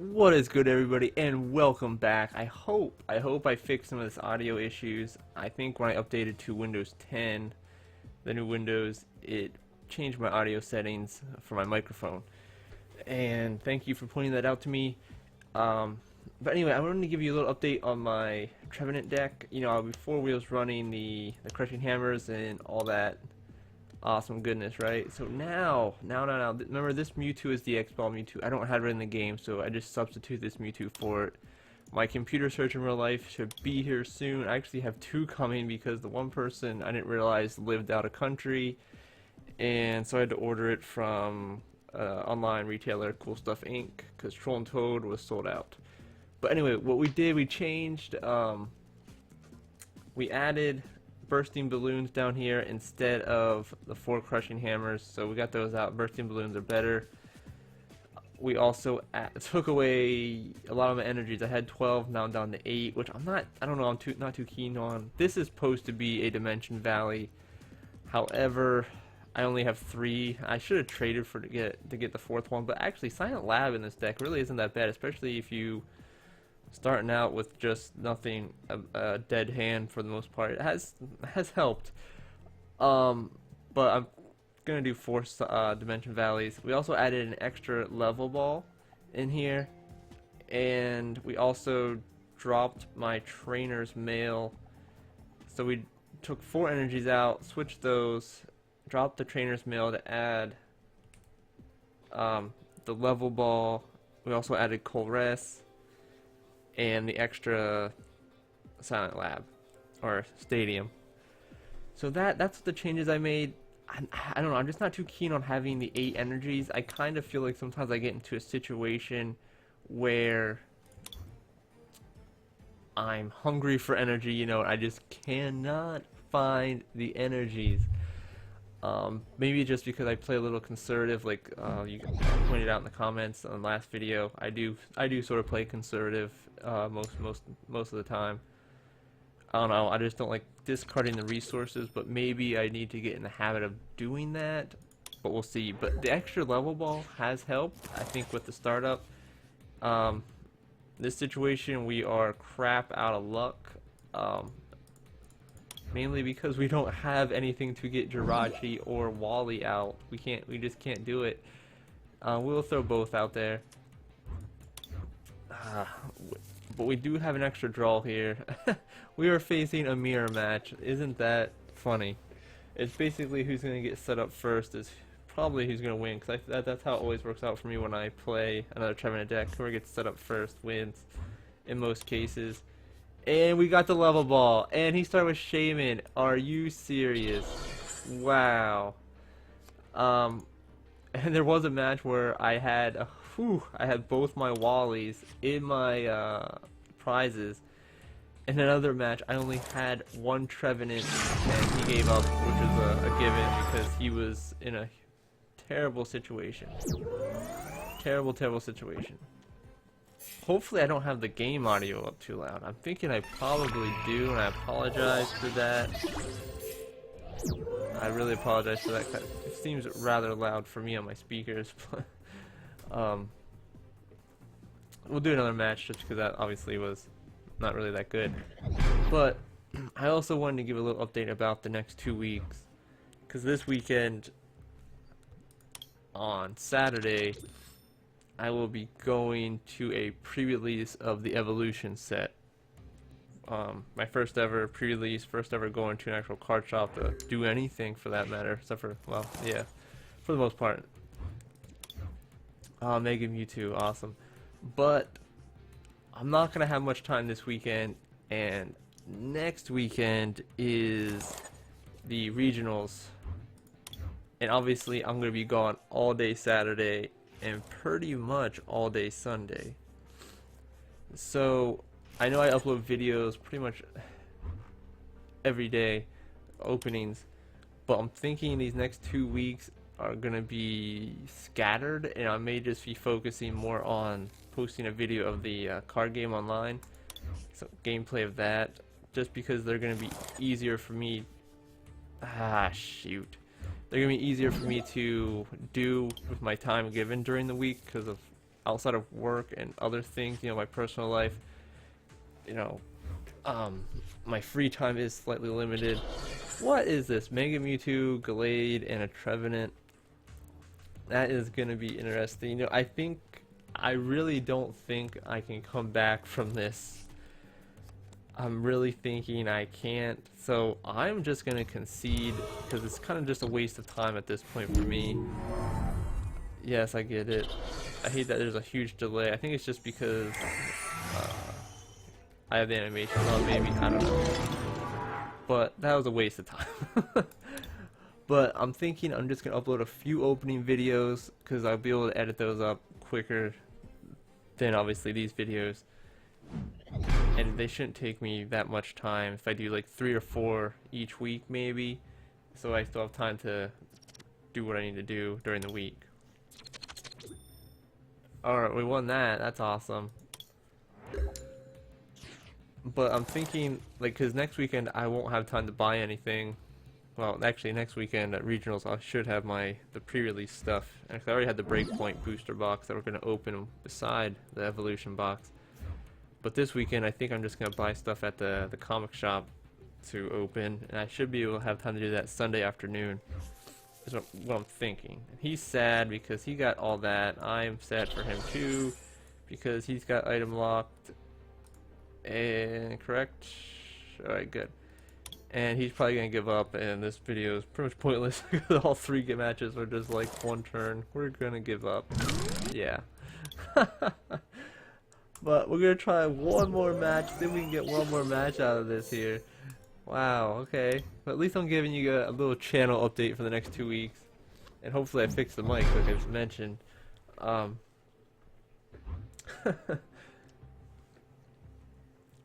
What is good, everybody, and welcome back. I hope I fixed some of this audio issues. I think when I updated to Windows 10, the new Windows, it changed my audio settings for my microphone. And thank you for pointing that out to me. But anyway, I wanted to give you a little update on my Trevenant deck. You know, before we was running the crushing hammers and all that awesome goodness, right? So now, remember this Mewtwo is the X-Ball Mewtwo. I don't have it in the game, so I just substitute this Mewtwo for it. My computer search in real life should be here soon. I actually have two coming because the one person I didn't realize lived out of country, and so I had to order it from online retailer Cool Stuff Inc. because Troll and Toad was sold out. But anyway, what we did, we changed, we added bursting balloons down here instead of the 4 crushing hammers, so we got those out. Bursting balloons are better. We also took away a lot of my energies. I had 12, now I'm down to 8, which I don't know, I'm not too keen on. This is supposed to be a Dimension Valley. However, I only have 3. I should have traded to get the 4th one, but actually Silent Lab in this deck really isn't that bad, especially if you starting out with just nothing, a dead hand for the most part. It has helped. But I'm gonna do 4 Dimension Valleys. We also added an extra level ball in here, and we also dropped my trainer's mail. So we took 4 energies out, switched those, dropped the trainer's mail to add the level ball. We also added Colress and the extra Silent Lab or Stadium. So that's the changes I made. I don't know, I'm just not too keen on having the 8 energies. I kind of feel like sometimes I get into a situation where I'm hungry for energy, you know, I just cannot find the energies. Maybe just because I play a little conservative, like you pointed out in the comments on the last video. I do sort of play conservative most of the time. I don't know, I just don't like discarding the resources, but maybe I need to get in the habit of doing that. But we'll see. But the extra level ball has helped, I think, with the startup. This situation, we are crap out of luck. Mainly because we don't have anything to get Jirachi or Wally out. We just can't do it. We'll throw both out there. But we do have an extra draw here. We are facing a mirror match. Isn't that funny? It's basically who's going to get set up first is probably who's going to win. Because that's how it always works out for me when I play another Trevenant deck. Whoever gets set up first wins in most cases. And we got the level ball. And he started with Shaman. Are you serious? Wow. And there was a match where I had both my Wallies in my prizes. In another match, I only had 1 Trevenant, and he gave up, which was a given because he was in a terrible situation. Terrible situation. Hopefully I don't have the game audio up too loud. I'm thinking I probably do, and I apologize for that. I really apologize for that. It seems rather loud for me on my speakers. But we'll do another match just because that obviously was not really that good. But I also wanted to give a little update about the next 2 weeks, because this weekend on Saturday I will be going to a pre-release of the Evolution set. My first ever pre-release, first ever going to an actual card shop to do anything for that matter, except for, well, yeah, for the most part. Mega Mewtwo, awesome. But I'm not going to have much time this weekend, and next weekend is the regionals. And obviously I'm going to be gone all day Saturday and pretty much all day Sunday. So I know I upload videos pretty much every day, openings, but I'm thinking these next 2 weeks are gonna be scattered, and I may just be focusing more on posting a video of the card game online, some gameplay of that, just because they're gonna be easier for me. They're gonna be easier for me to do with my time given during the week because of outside of work and other things, you know, my personal life, you know, my free time is slightly limited. What is this? Mega Mewtwo, Gallade, and a Trevenant. That is gonna be interesting. You know, I really don't think I can come back from this. I'm really thinking I can't. So I'm just gonna concede because it's kind of just a waste of time at this point for me. Yes, I get it. I hate that there's a huge delay. I think it's just because I have the animation on, maybe. I don't know. But that was a waste of time. But I'm thinking I'm just going to upload a few opening videos because I'll be able to edit those up quicker than obviously these videos. And they shouldn't take me that much time if I do like 3 or 4 each week maybe. So I still have time to do what I need to do during the week. Alright, we won that. That's awesome. But I'm thinking, like, because next weekend I won't have time to buy anything. Well, actually, next weekend at Regionals I should have the pre-release stuff. Actually, I already had the Breakpoint booster box that we're going to open beside the Evolution box. But this weekend I think I'm just going to buy stuff at the comic shop to open. And I should be able to have time to do that Sunday afternoon. Is what I'm thinking. He's sad because he got all that. I'm sad for him too because he's got item locked. And correct? Alright, good. And he's probably gonna give up, and this video is pretty much pointless because all 3 matches are just like 1 turn. We're gonna give up. Yeah. But we're gonna try 1 more match, then we can get 1 more match out of this here. Wow, okay. But at least I'm giving you a little channel update for the next 2 weeks. And hopefully I fix the mic like I just mentioned.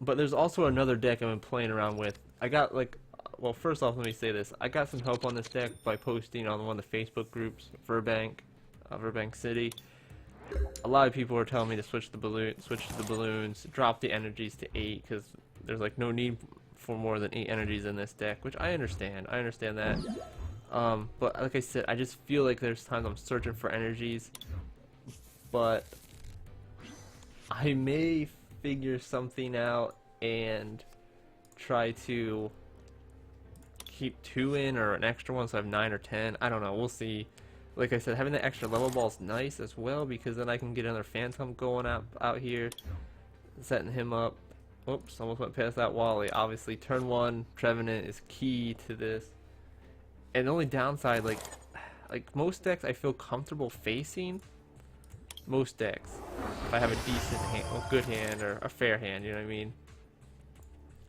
But there's also another deck I've been playing around with. I got like, well, first off, let me say this. I got some help on this deck by posting on one of the Facebook groups, Verbank City. A lot of people are telling me to switch to the balloons, drop the energies to 8 because there's like no need for more than 8 energies in this deck, which I understand. I understand that. But like I said, I just feel like there's times I'm searching for energies, but I may figure something out and try to keep 2 in or an extra one so I have 9 or 10. I don't know, we'll see. Like I said, having the extra level ball is nice as well because then I can get another Phantom going out here, setting him up. Oops, almost went past that Wally. Obviously, turn 1 Trevenant is key to this. And the only downside, like most decks I feel comfortable facing. Most decks, if I have a decent hand, a good hand, or a fair hand, you know what I mean?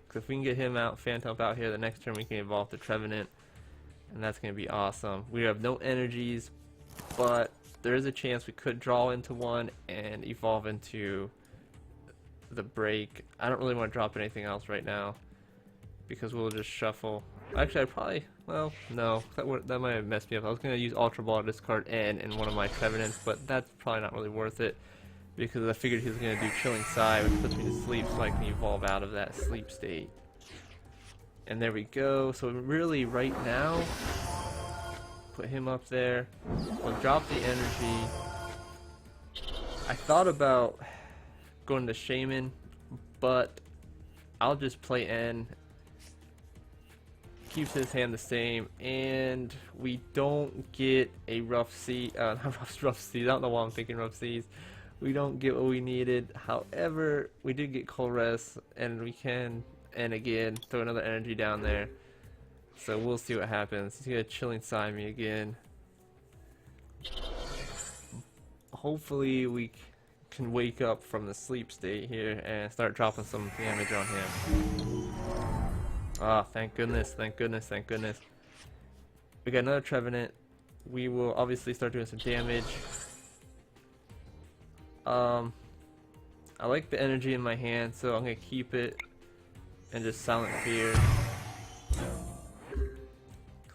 Because if we can get him out, Phantom out here, the next turn we can evolve the Trevenant, and that's going to be awesome. We have no energies, but there is a chance we could draw into one and evolve into the break. I don't really want to drop anything else right now, because we'll just shuffle. Actually, I probably, well, no, that might have messed me up. I was going to use Ultra Ball to discard N in one of my Trevenants, but that's probably not really worth it, because I figured he was going to do Chilling Sigh, which puts me to sleep so I can evolve out of that sleep state. And there we go. So really, right now, put him up there. We'll drop the energy. I thought about going to Shaman, but I'll just play N. Keeps his hand the same, and we don't get a rough sea. Not rough seas. I don't know why I'm thinking rough seas. We don't get what we needed. However, we did get Colress, and we can, and again, throw another energy down there. So we'll see what happens. He's gonna Chilling Sigh me again. Hopefully, we can wake up from the sleep state here and start dropping some damage on him. Ah, thank goodness, thank goodness, thank goodness. We got another Trevenant. We will obviously start doing some damage. I like the energy in my hand, so I'm gonna keep it and just Silent Fear.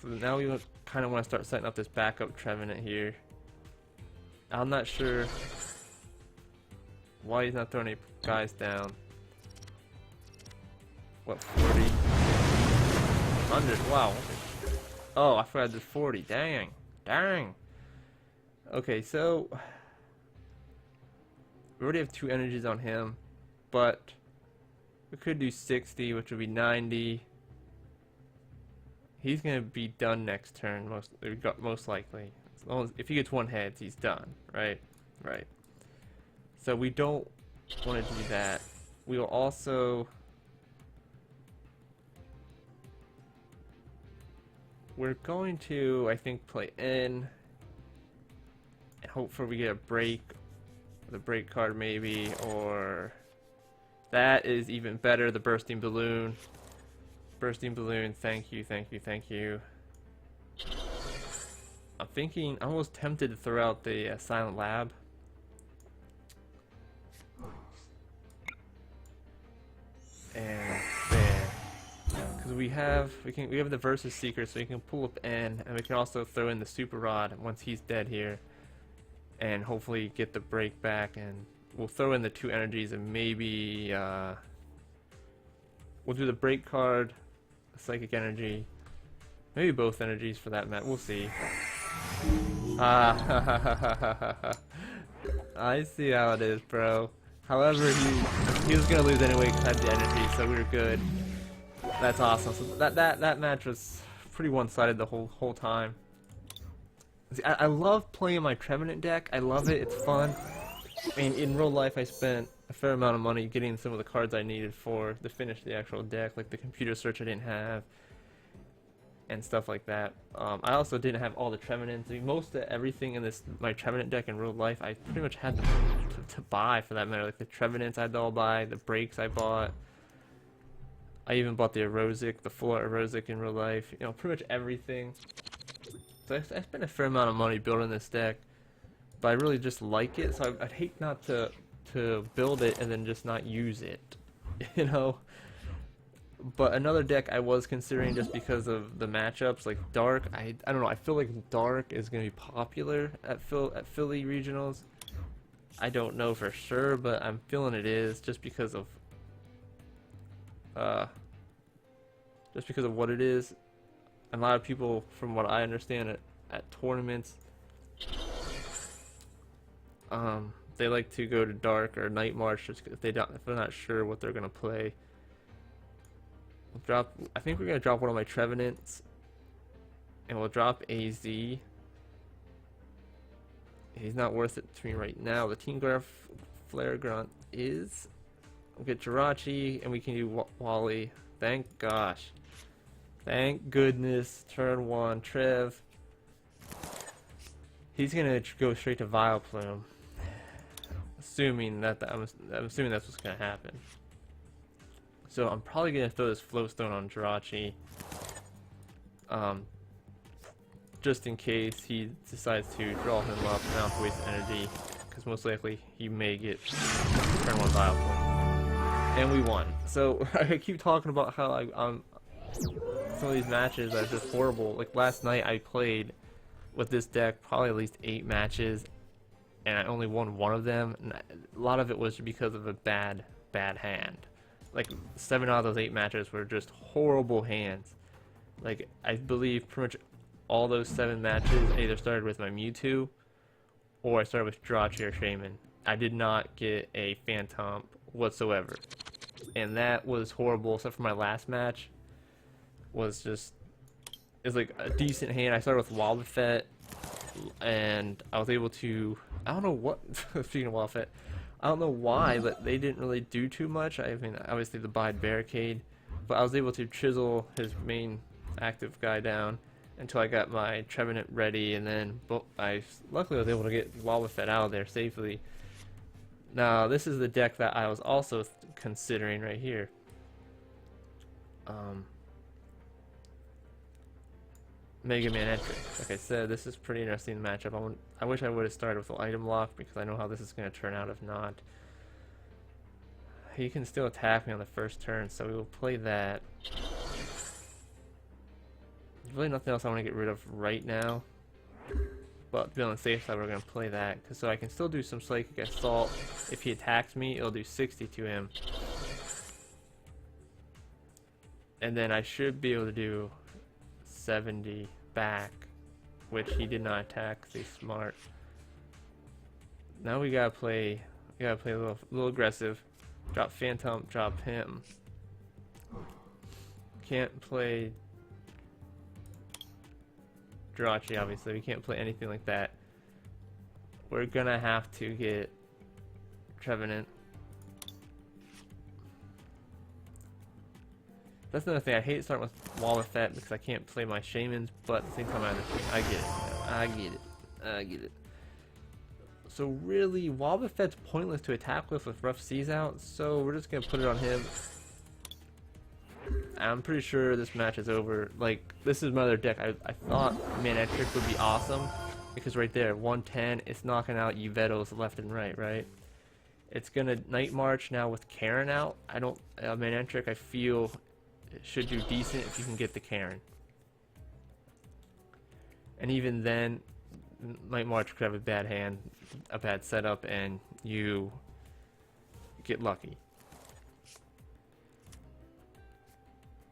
So now we kind of want to start setting up this backup Trevenant here. I'm not sure why he's not throwing any guys down. What, 40? 100, wow. Oh, I forgot there's 40, dang. Dang. Okay, so We already have 2 energies on him, but we could do 60, which would be 90. He's gonna be done next turn, most likely. As long as, if he gets 1 heads, he's done, right? Right. So we don't want to do that. We will also... We're going to, I think, play in and hope for we get a break, the break card maybe, or that is even better, the bursting balloon. Bursting balloon, thank you, thank you, thank you. I'm thinking, I'm almost tempted to throw out the silent lab. And there. Because we have the versus seeker, so we can pull up N, and we can also throw in the super rod once he's dead here, and hopefully get the break back. And we'll throw in the 2 energies, and maybe we'll do the break card, psychic energy, maybe both energies for that match. We'll see. I see how it is, bro. However, he was gonna lose anyway because I had the energy, so we were good. That's awesome. So that match was pretty one-sided the whole time. See, I love playing my Trevenant deck. I love it. It's fun. I mean, in real life, I spent a fair amount of money getting some of the cards I needed to finish the actual deck, like the computer search I didn't have, and stuff like that. I also didn't have all the Trevenants. I mean, most of everything in my Trevenant deck in real life, I pretty much had to buy, for that matter. Like the Trevenants I had to all buy, the breaks I bought. I even bought the Erosic, the full Erosic in real life. You know, pretty much everything. So I spent a fair amount of money building this deck, but I really just like it. So I'd hate not to build it and then just not use it, you know. But another deck I was considering just because of the matchups, like Dark. I don't know. I feel like Dark is going to be popular at Philly regionals. I don't know for sure, but I'm feeling it is just because of what it is. A lot of people, from what I understand, at tournaments, they like to go to Dark or Night March just if they're not sure what they're gonna play. I think we're gonna drop one of my Trevenants, and we'll drop AZ. He's not worth it to me right now. The Team Graph Flare Grunt is. We'll get Jirachi, and we can do Wally. Thank gosh. Thank goodness. Turn 1, Trev. He's gonna go straight to Vileplume. Assuming I'm assuming that's what's gonna happen. So I'm probably gonna throw this Flowstone on Jirachi. Just in case he decides to draw him up and not waste energy, because most likely he may get turn 1 Vileplume. And we won. So I keep talking about how some of these matches are just horrible. Like last night I played with this deck probably at least 8 matches, and I only won 1 of them. And a lot of it was because of a bad hand. Like 7 out of those 8 matches were just horrible hands. Like I believe pretty much all those 7 matches I either started with my Mewtwo or I started with Jirachi or Shaman. I did not get a Phantom whatsoever, and that was horrible. Except for my last match was like a decent hand. I started with Wobbuffet, and I was able to, I don't know what, speaking of Wobbuffet, I don't know why, but they didn't really do too much. I mean, obviously the Bide Barricade, but I was able to chisel his main active guy down until I got my Trevenant ready, and then I luckily was able to get Wobbuffet out of there safely. Now, this is the deck that I was also considering right here. Mega Man Entrance. Like I said, this is pretty interesting matchup. I wish I would have started with the item lock because I know how this is going to turn out if not. He can still attack me on the first turn, so we will play that. There's really nothing else I want to get rid of right now. But to be on the safe side, we're going to play that. So I can still do some Psychic Assault. If he attacks me, it'll do 60 to him. And then I should be able to do 70 back, which he did not attack because he's smart. Now we gotta You gotta play a little aggressive. Drop Phantom, drop him. Can't play Giratina, obviously. We can't play anything like that. We're gonna have to get Trevenant. That's another thing. I hate starting with Wobbuffet because I can't play my Shamans, but at the same time I get it. I get it. I get it. So really, Wobbuffet's pointless to attack with Rough Seas out, so we're just gonna put it on him. I'm pretty sure this match is over. Like, this is my other deck. I thought Manectric would be awesome, because right there, 110, it's knocking out Yvetos left and right, right? It's gonna Night March now with Karen out. I don't, Manectric, I feel, it should do decent if you can get the Karen. And even then, Night March could have a bad hand, a bad setup, and you get lucky.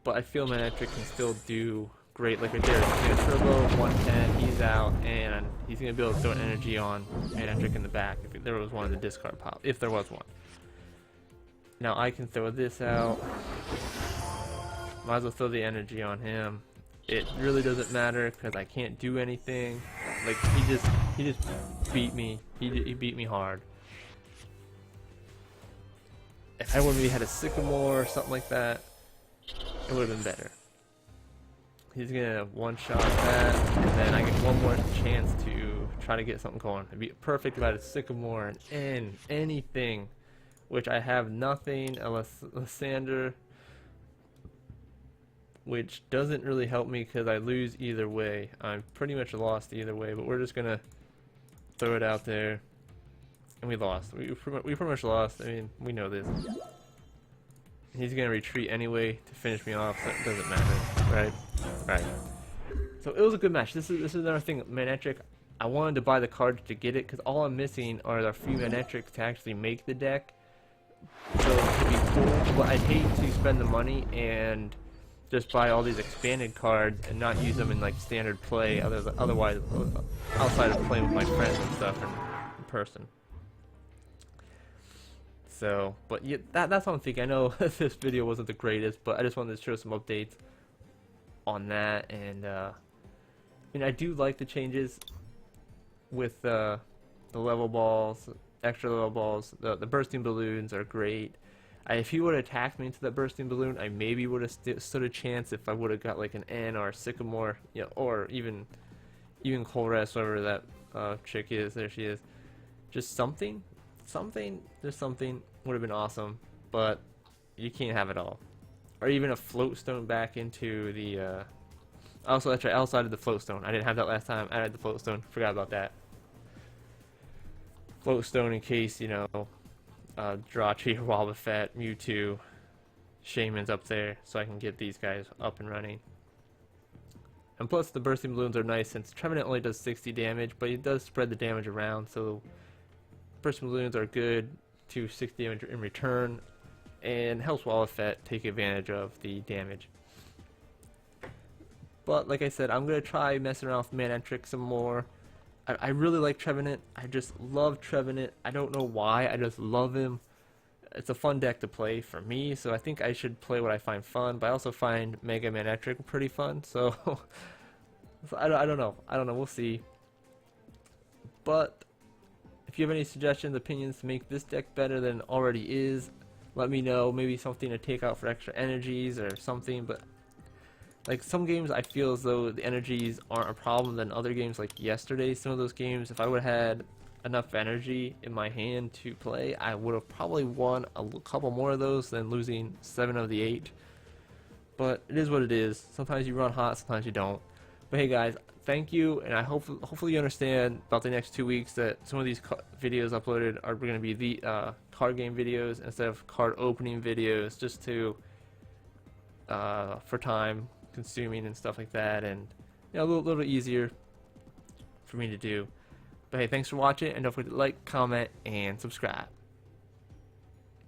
But I feel Manectric can still do great. Like right there, he's gonna turbo 110, he's out, and he's gonna be able to throw an energy on Manectric in the back if there was one in the discard pile, if there was one. Now I can throw this out. Might as well throw the energy on him. It really doesn't matter because I can't do anything. Like he just beat me. He beat me hard. If I would maybe had a Sycamore or something like that, it would have been better. He's gonna one-shot that, and then I get one more chance to try to get something going. It'd be perfect if I had a Sycamore and anything, which I have nothing. Lysander, which doesn't really help me because I lose either way. I'm pretty much lost either way, but we're just gonna throw it out there, and we lost. We pretty much lost. I mean, we know this. He's gonna retreat anyway to finish me off, so it doesn't matter, right? Right. So it was a good match. This is another thing. Manectric, I wanted to buy the cards to get it because all I'm missing are the free Manectrics to actually make the deck. So it would be cool, but I'd hate to spend the money and just buy all these expanded cards and not use them in like standard play. Otherwise, outside of playing with my friends and stuff in person. So, but yeah, that's what I'm thinking. I know this video wasn't the greatest, but I just wanted to show some updates on that. And I mean, I do like the changes with the level balls, extra level balls. The bursting balloons are great. If he would have attacked me into that bursting balloon, I maybe would have stood a chance if I would have got like an N or a Sycamore, you know, or even Colress, whatever that chick is. There she is. Just something. There's something would have been awesome, but you can't have it all. Or even a float stone back into the also that's right, outside of the float stone. I didn't have that last time. I had the float stone, forgot about that. Float stone in case, you know, Giratina, Wobbuffet, Mewtwo, Shaman's up there, so I can get these guys up and running. And plus the bursting balloons are nice since Trevenant only does 60 damage, but it does spread the damage around, so bursting balloons are good to 60 damage in return, and helps Wobbuffet take advantage of the damage. But like I said, I'm gonna try messing around with Manectric some more. I really like Trevenant. I just love Trevenant. I don't know why. I just love him. It's a fun deck to play for me, so I think I should play what I find fun. But I also find Mega Manectric pretty fun. So, I don't know. We'll see. But if you have any suggestions, opinions to make this deck better than it already is, let me know. Maybe something to take out for extra energies or something. But like some games, I feel as though the energies aren't a problem than other games. Like yesterday, some of those games, if I would have had enough energy in my hand to play, I would have probably won a couple more of those than losing 7 of the 8. But it is what it is. Sometimes you run hot, sometimes you don't. But hey guys, thank you, and I hopefully you understand about the next 2 weeks that some of these videos uploaded are going to be the card game videos instead of card opening videos, just to for time consuming and stuff like that, and you know, a little easier for me to do. But hey, thanks for watching, and don't forget to like, comment, and subscribe.